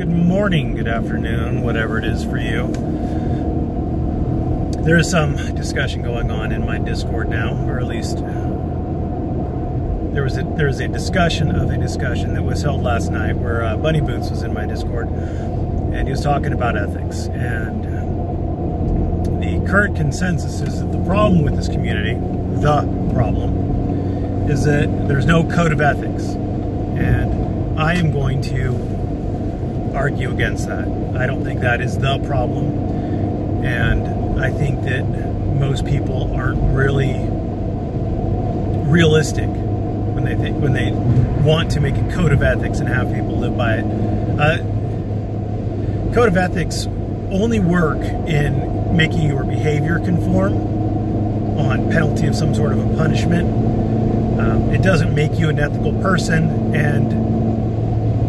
good morning, good afternoon, whatever it is for you. There is some discussion going on in my Discord now, or at least there is a discussion of a discussion that was held last night where Bunny Boots was in my Discord, and he was talking about ethics. And the current consensus is that the problem with this community, the problem, is that there's no code of ethics. And I am going to argue against that. I don't think that is the problem, and I think that most people aren't really realistic when they want to make a code of ethics and have people live by it. Code of ethics only work in making your behavior conform on penalty of some sort of a punishment. It doesn't make you an ethical person, and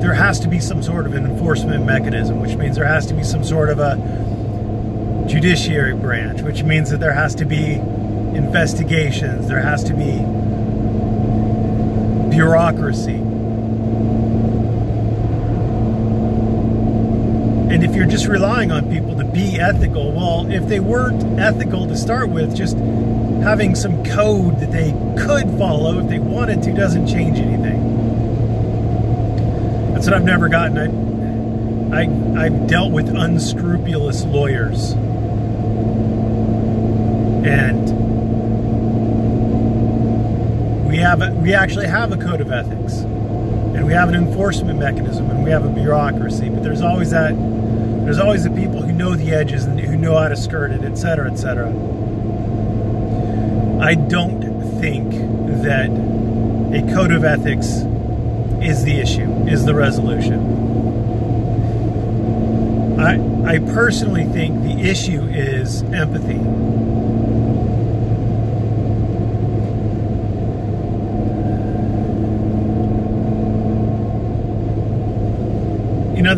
there has to be some sort of an enforcement mechanism, which means there has to be some sort of a judiciary branch, which means that there has to be investigations, there has to be bureaucracy. And if you're just relying on people to be ethical, well, if they weren't ethical to start with, just having some code that they could follow if they wanted to doesn't change anything. That's what I've never gotten. I've dealt with unscrupulous lawyers, and we actually have a code of ethics, and we have an enforcement mechanism, and we have a bureaucracy. But there's always the people who know the edges and who know how to skirt it, etc., etc. I don't think that a code of ethics is the issue, is the resolution. I personally think the issue is empathy. You know,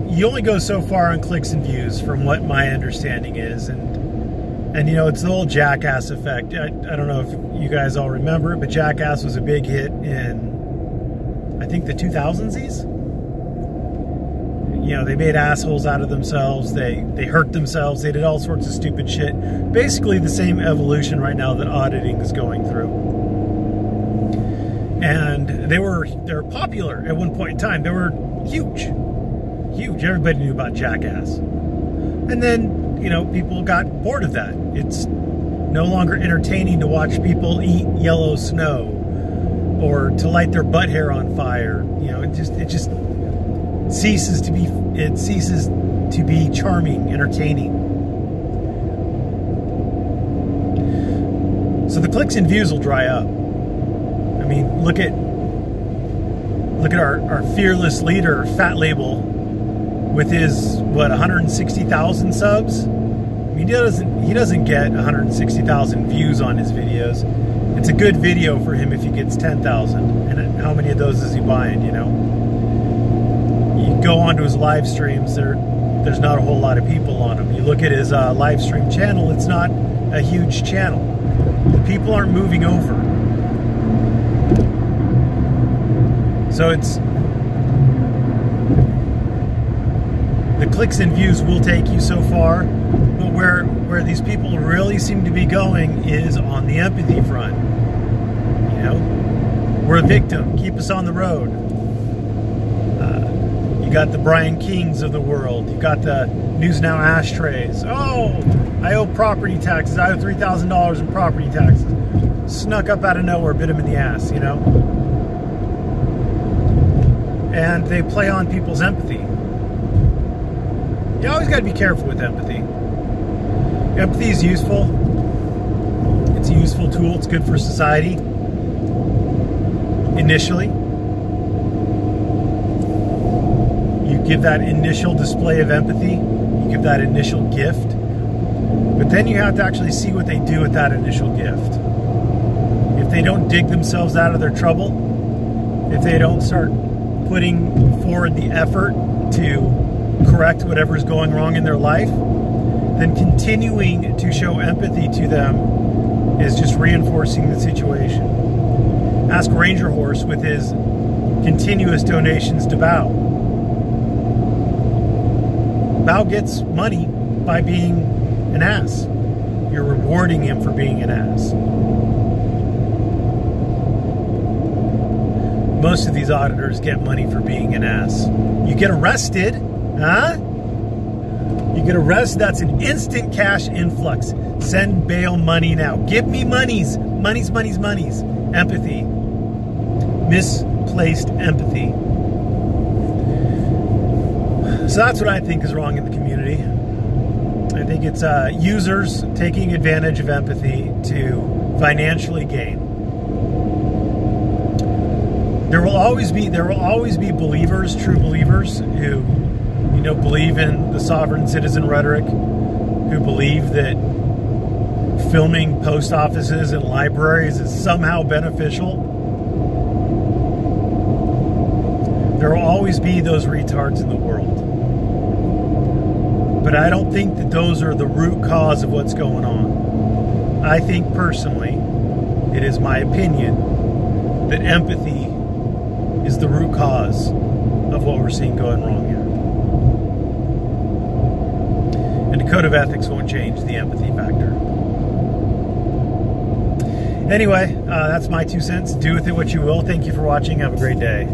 you only go so far on clicks and views from what my understanding is, and you know, it's the whole Jackass effect. I don't know if you guys all remember it, but Jackass was a big hit in, I think, the 2000s. You know, they made assholes out of themselves. They hurt themselves. They did all sorts of stupid shit. Basically the same evolution right now that auditing is going through. And they were popular at one point in time. They were huge. Everybody knew about Jackass. And then, you know, people got bored of that. It's no longer entertaining to watch people eat yellow snow, or to light their butt hair on fire. You know, it just ceases to be charming, entertaining. So the clicks and views will dry up. I mean, look at our fearless leader, Fat Label, with his 160,000 subs. I mean, he doesn't get 160,000 views on his videos. It's a good video for him if he gets 10,000. And how many of those is he buying, you know? You go onto his live streams, there's not a whole lot of people on them. You look at his live stream channel, it's not a huge channel. The people aren't moving over. So the clicks and views will take you so far, but where these people really seem to be going is on the empathy front. You know, we're a victim, keep us on the road. You got the Brian Kings of the world, you got the News Now ashtrays. Oh, I owe property taxes, I owe $3,000 in property taxes. Snuck up out of nowhere, bit him in the ass, you know. And they play on people's empathy. You always got to be careful with empathy. Empathy is useful. It's a useful tool. It's good for society. Initially, you give that initial display of empathy. You give that initial gift. But then you have to actually see what they do with that initial gift. If they don't dig themselves out of their trouble, if they don't start putting forward the effort to correct whatever's going wrong in their life, then continuing to show empathy to them is just reinforcing the situation. Ask Ranger Horse with his continuous donations to Bow. Bao gets money by being an ass. You're rewarding him for being an ass. Most of these auditors get money for being an ass. You get arrested, huh? You get arrested, that's an instant cash influx. Send bail money now. Give me monies. Monies. Empathy. Misplaced empathy. So that's what I think is wrong in the community. I think it's users taking advantage of empathy to financially gain. There will always be believers, true believers, who, you know, believe in the sovereign citizen rhetoric, who believe that filming post offices and libraries is somehow beneficial. There will always be those retards in the world. But I don't think that those are the root cause of what's going on. I think personally, it is my opinion, that empathy is the root cause of what we're seeing going wrong here. And the code of ethics won't change the empathy factor. Anyway, that's my 2 cents. Do with it what you will. Thank you for watching. Have a great day.